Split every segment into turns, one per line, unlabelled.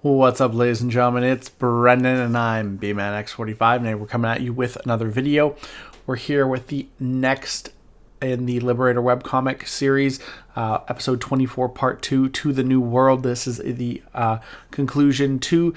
What's up, ladies and gentlemen? It's Brendan, and I'm BManX45, and we're coming at you with another video. We're here with the next in the Liberator Webcomic series, episode 24, part 2, To the New World. This is the conclusion to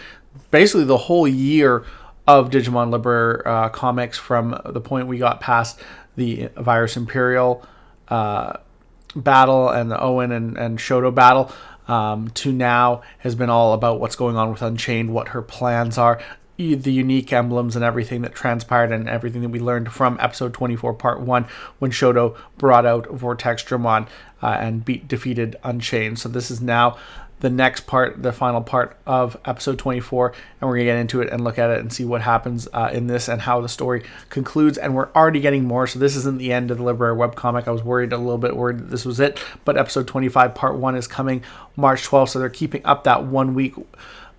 basically the whole year of Digimon Liberator comics, from the point we got past the Virus Imperial battle and the Owen and Shoto battle. To now has been all about what's going on with Unchained, what her plans are, the unique emblems and everything that transpired, and everything that we learned from episode 24 part 1 when Shoto brought out Vortexdramon and defeated Unchained. So this is now the next part, the final part of episode 24, and we're going to get into it and look at it and see what happens in this and how the story concludes. And we're already getting more, so this isn't the end of the Liberator webcomic. I was worried that this was it, but episode 25 part 1 is coming March 12th, so they're keeping up that 1 week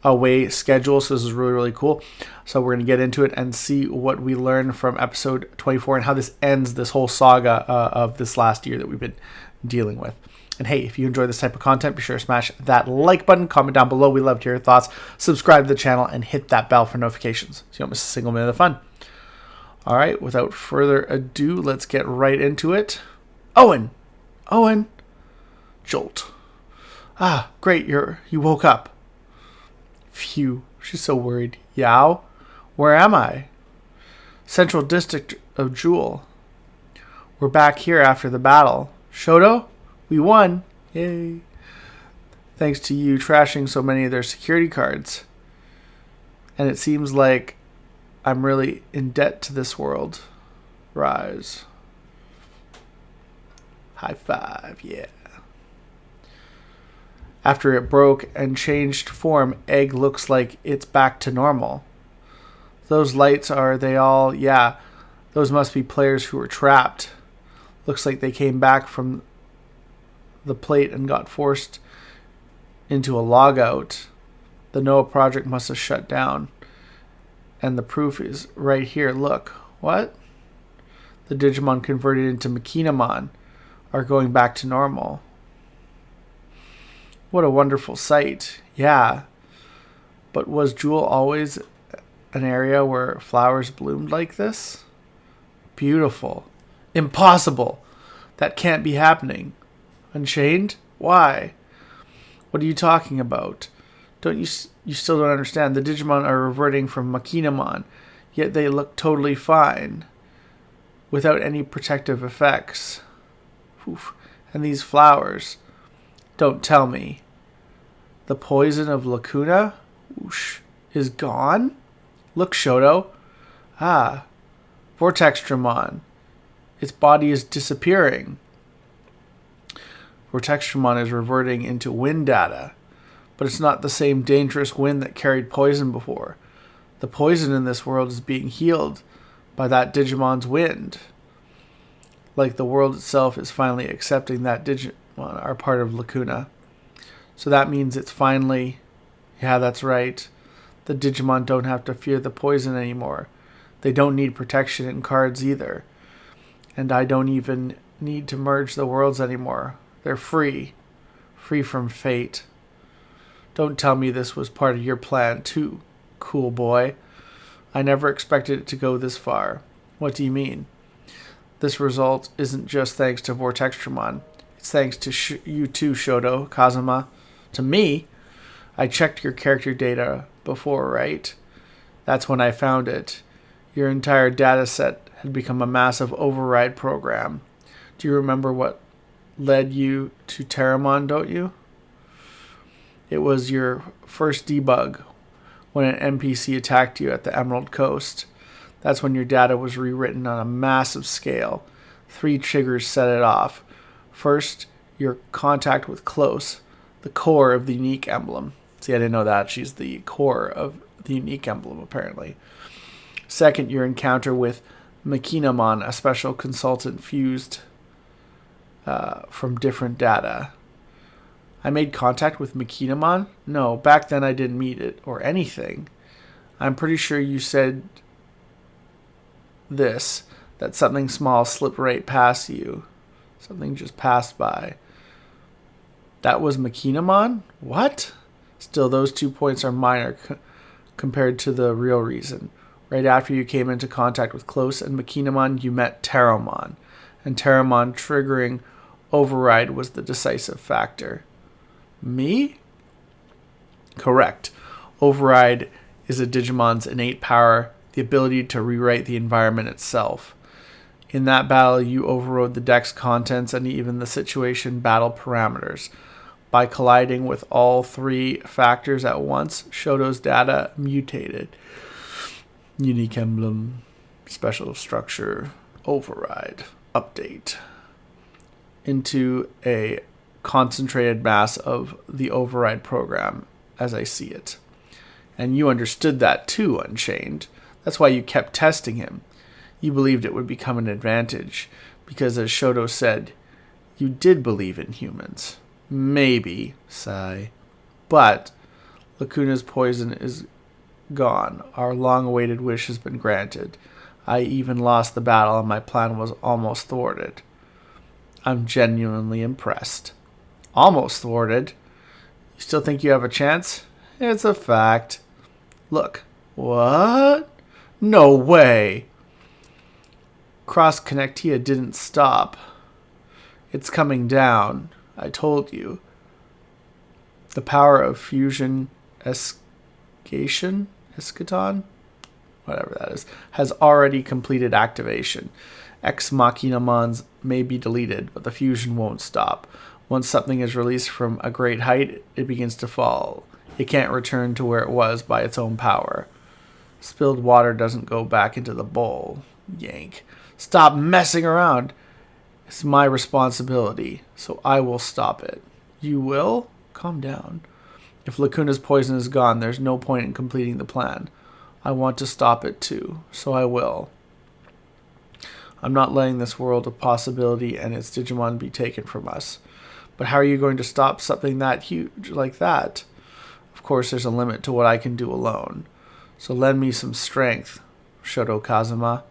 away schedule, so this is really, really cool. So we're going to get into it and see what we learn from episode 24 and how this ends this whole saga of this last year that we've been dealing with. And hey, if you enjoy this type of content, be sure to smash that like button, comment down below. We love to hear your thoughts. Subscribe to the channel and hit that bell for notifications so you don't miss a single minute of fun. All right, without further ado, let's get right into it. Owen! Jolt. Ah, great, you woke up. Phew, she's so worried. Yao? Where am I? Central District of Jewel. We're back here after the battle. Shoto? We won. Yay. Thanks to you trashing so many of their security cards. And it seems like I'm really in debt to this world. Rise. High five, yeah. After it broke and changed form, Egg looks like it's back to normal. Those lights, are they all? Yeah, those must be players who were trapped. Looks like they came back from the plate and got forced into a logout. The Noah project must have shut down. And the proof is right here. Look. What? The Digimon converted into Makinamon are going back to normal. What a wonderful sight. Yeah. But was Jewel always an area where flowers bloomed like this? Beautiful. Impossible. That can't be happening. Unchained? Why? What are you talking about? You still don't understand. The Digimon are reverting from Makinamon, yet they look totally fine, without any protective effects. Oof. And these flowers. Don't tell me. The poison of Lacuna, whoosh, is gone? Look, Shoto. Ah, Vortexdramon. Its body is disappearing. Vortexdramon is reverting into wind data, but it's not the same dangerous wind that carried poison before. The poison in this world is being healed by that Digimon's wind. Like the world itself is finally accepting that Digimon are part of Lacuna. So that means it's finally, yeah, that's right. The Digimon don't have to fear the poison anymore. They don't need protection in cards either. And I don't even need to merge the worlds anymore. They're free from fate. Don't tell me this was part of your plan too, cool boy. I never expected it to go this far. What do you mean? This result isn't just thanks to Vortexdramon. It's thanks to you too, Shoto, Kazuma. To me? I checked your character data before, right? That's when I found it. Your entire data set had become a massive override program. Do you remember what led you to Terramon, don't you? It was your first debug when an NPC attacked you at the Emerald Coast. That's when your data was rewritten on a massive scale. 3 triggers set it off. First, your contact with Close, the core of the unique emblem. See, I didn't know that. She's the core of the unique emblem, apparently. Second, your encounter with Makinamon, a special consultant fused from different data. I made contact with Makinamon? No, back then I didn't meet it or anything. I'm pretty sure you said this, that something small slipped right past you. Something just passed by. That was Makinamon? What? Still, those 2 points are minor compared to the real reason. Right after you came into contact with Close and Machinamon, you met Terramon. And Terramon triggering Override was the decisive factor. Me? Correct. Override is a Digimon's innate power, the ability to rewrite the environment itself. In that battle, you overrode the deck's contents and even the situation battle parameters. By colliding with all 3 factors at once, Shoto's data mutated. Unique emblem, special structure, override, update. Into a concentrated mass of the override program, as I see it. And you understood that too, Unchained. That's why you kept testing him. You believed it would become an advantage, because as Shoto said, you did believe in humans. Maybe, sigh. But Lacuna's poison is gone. Our long-awaited wish has been granted. I even lost the battle and my plan was almost thwarted. I'm genuinely impressed. Almost thwarted? You still think you have a chance? It's a fact. Look. What? No way. Cross-Connectia didn't stop. It's coming down. I told you. The power of fusion escaton, whatever that is, has already completed activation. Ex Machinamons may be deleted, but the fusion won't stop. Once something is released from a great height, it begins to fall. It can't return to where it was by its own power. Spilled water doesn't go back into the bowl. Yank. Stop messing around. It's my responsibility, so I will stop it. You will? Calm down. If Lacuna's poison is gone, there's no point in completing the plan. I want to stop it too, so I will. I'm not letting this world of possibility and its Digimon be taken from us. But how are you going to stop something that huge like that? Of course, there's a limit to what I can do alone. So lend me some strength, Shoto Kazuma.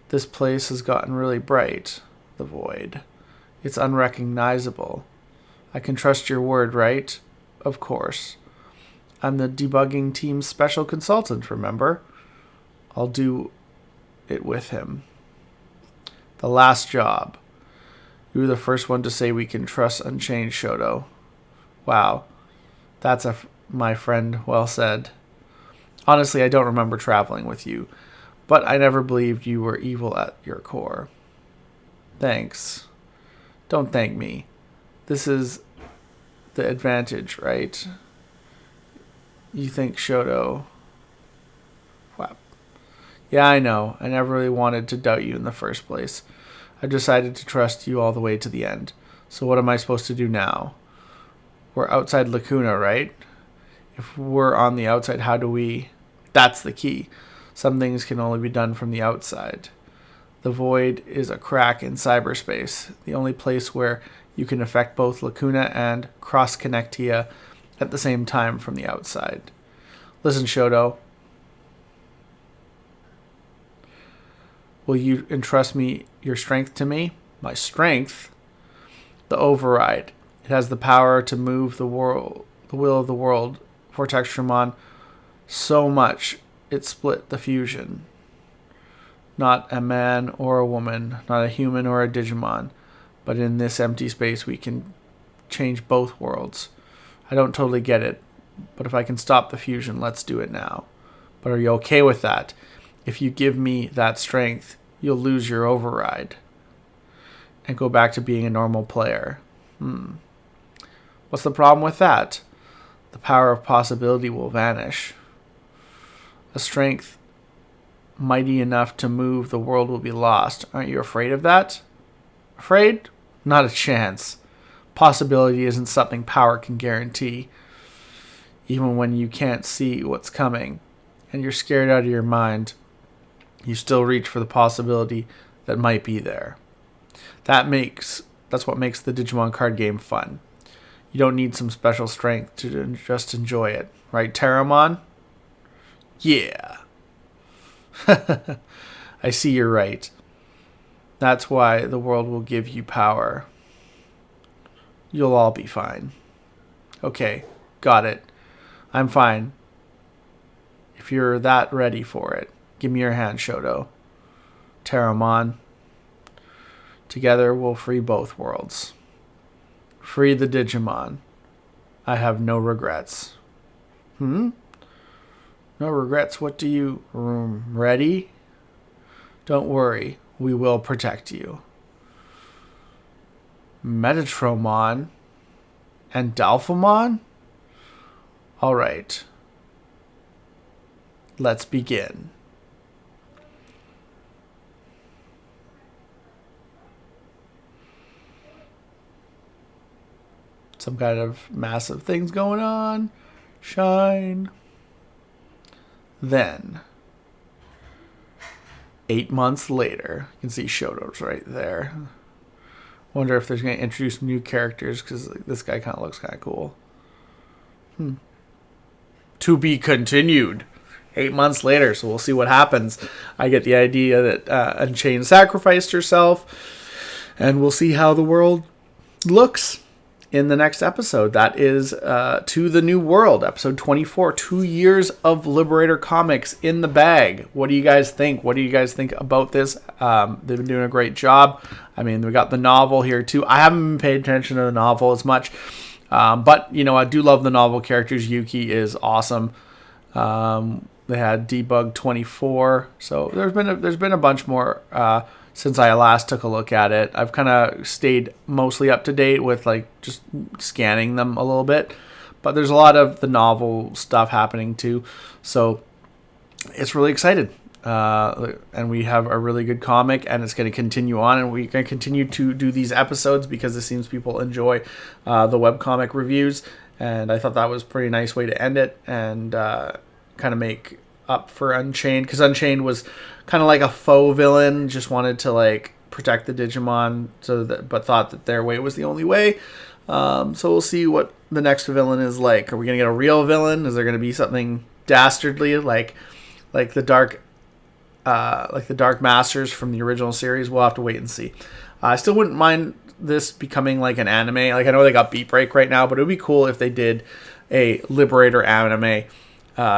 This place has gotten really bright, the void. It's unrecognizable. I can trust your word, right? Of course. I'm the debugging team's special consultant, remember? I'll do it with him. The last job. You were the first one to say we can trust Unchained, Shoto. Wow. That's my friend, well said. Honestly, I don't remember traveling with you, but I never believed you were evil at your core. Thanks. Don't thank me. This is the advantage, right? You think Shoto... Wow. Yeah, I know. I never really wanted to doubt you in the first place. I decided to trust you all the way to the end. So what am I supposed to do now? We're outside Lacuna, right? If we're on the outside, how do we... That's the key. Some things can only be done from the outside. The void is a crack in cyberspace, the only place where you can affect both Lacuna and Cross-Connectia at the same time from the outside. Listen, Shoto. Will you entrust me your strength to me? My strength? The override. It has the power to move the world, the will of the world, Vortexdramon, so much it split the fusion. Not a man or a woman, not a human or a Digimon, but in this empty space we can change both worlds. I don't totally get it, but if I can stop the fusion, let's do it now. But are you okay with that? If you give me that strength, you'll lose your override and go back to being a normal player. What's the problem with that? The power of possibility will vanish. A strength mighty enough to move the world will be lost. Aren't you afraid of that? Afraid? Not a chance. Possibility isn't something power can guarantee. Even when you can't see what's coming and you're scared out of your mind, you still reach for the possibility that might be there. That's what makes the Digimon card game fun. You don't need some special strength to just enjoy it. Right, Terramon? Yeah. I see you're right. That's why the world will give you power. You'll all be fine. Okay, got it. I'm fine. If you're that ready for it, give me your hand, Shoto. Terramon. Together we'll free both worlds. Free the Digimon. I have no regrets. No regrets? What do you... ready? Don't worry. We will protect you. Metatromon and Dalphamon? Alright. Let's begin. Some kind of massive things going on. Shine. Then, 8 months later, you can see Shoto's right there. Wonder if there's going to introduce new characters, because this guy kind of looks kind of cool. To be continued. 8 months later, so we'll see what happens. I get the idea that Unchained sacrificed herself, and we'll see how the world looks in the next episode. That is To the New World, episode 24. 2 years of Liberator comics in the bag. What do you guys think? What do you guys think about this? They've been doing a great job. I mean, we got the novel here too. I haven't been paying attention to the novel as much, but you know, I do love the novel characters. Yuki is awesome. They had Debug 24, so there's been a bunch more since I last took a look at it. I've kind of stayed mostly up to date with like just scanning them a little bit, but there's a lot of the novel stuff happening too, so it's really excited. And we have a really good comic, and it's going to continue on, and we're going to continue to do these episodes because it seems people enjoy the webcomic reviews, and I thought that was a pretty nice way to end it and kind of make up for Unchained, because Unchained was kind of like a faux villain, just wanted to like protect the Digimon, but thought that their way was the only way. So we'll see what the next villain is like. Are we going to get a real villain? Is there going to be something dastardly like the Dark Masters from the original series? We'll have to wait and see. I still wouldn't mind this becoming like an anime. Like, I know they got Beat Break right now, but it would be cool if they did a Liberator anime,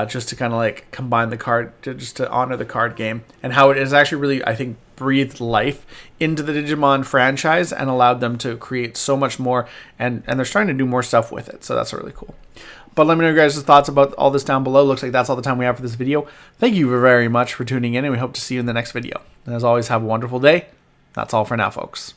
just to kind of like combine the card, just to honor the card game, and how it is actually really, I think, breathed life into the Digimon franchise and allowed them to create so much more, and they're starting to do more stuff with it, so that's really cool. But let me know your guys' thoughts about all this down below. Looks like that's all the time we have for this video. Thank you very much for tuning in, and we hope to see you in the next video. And as always, have a wonderful day. That's all for now, folks.